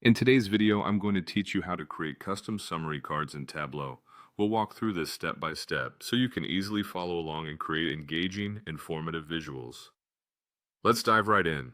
In today's video, I'm going to teach you how to create custom summary cards in Tableau. We'll walk through this step by step so you can easily follow along and create engaging, informative visuals. Let's dive right in.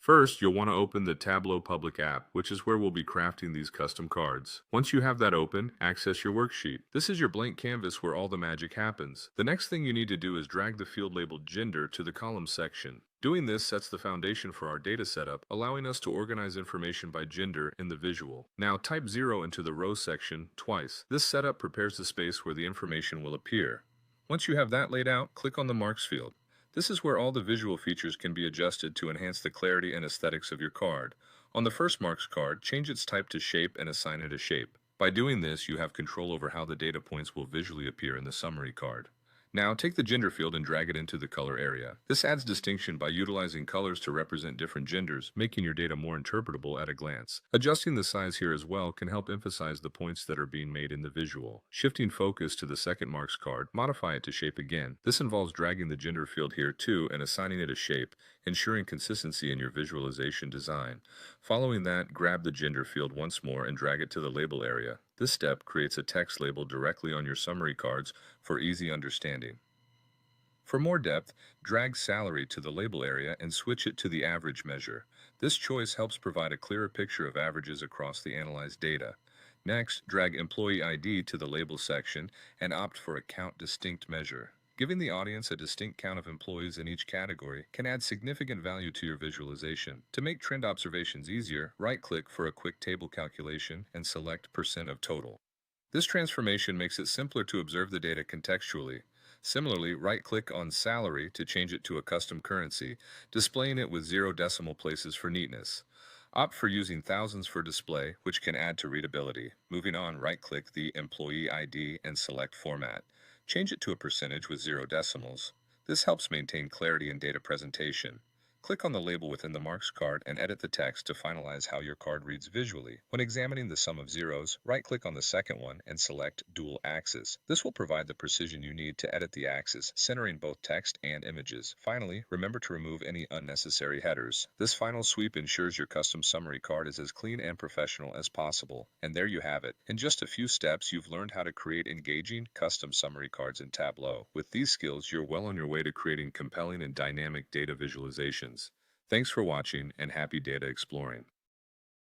First, you'll want to open the Tableau public app, which is where we'll be crafting these custom cards. Once you have that open, access your worksheet. This is your blank canvas where all the magic happens. The next thing you need to do is drag the field labeled gender to the column section. Doing this sets the foundation for our data setup, allowing us to organize information by gender in the visual. Now type 0 into the row section twice. This setup prepares the space where the information will appear. Once you have that laid out, click on the marks field. This is where all the visual features can be adjusted to enhance the clarity and aesthetics of your card. On the first marks card, change its type to shape and assign it a shape. By doing this, you have control over how the data points will visually appear in the summary card. Now, take the gender field and drag it into the color area. This adds distinction by utilizing colors to represent different genders, making your data more interpretable at a glance. Adjusting the size here as well can help emphasize the points that are being made in the visual. Shifting focus to the second marks card, modify it to shape again. This involves dragging the gender field here too and assigning it a shape, ensuring consistency in your visualization design. Following that, grab the gender field once more and drag it to the label area. This step creates a text label directly on your summary cards for easy understanding. For more depth, drag salary to the label area and switch it to the average measure. This choice helps provide a clearer picture of averages across the analyzed data. Next, drag employee ID to the label section and opt for a count distinct measure. Giving the audience a distinct count of employees in each category can add significant value to your visualization. To make trend observations easier, right-click for a quick table calculation and select % of total. This transformation makes it simpler to observe the data contextually. Similarly, right-click on salary to change it to a custom currency, displaying it with 0 decimal places for neatness. Opt for using thousands for display, which can add to readability. Moving on, right-click the employee ID and select Format. Change it to a percentage with 0 decimals. This helps maintain clarity in data presentation. Click on the label within the marks card and edit the text to finalize how your card reads visually. When examining the sum of zeros, right-click on the second one and select Dual Axis. This will provide the precision you need to edit the axis, centering both text and images. Finally, remember to remove any unnecessary headers. This final sweep ensures your custom summary card is as clean and professional as possible. And there you have it. In just a few steps, you've learned how to create engaging, custom summary cards in Tableau. With these skills, you're well on your way to creating compelling and dynamic data visualizations. Thanks for watching and happy data exploring.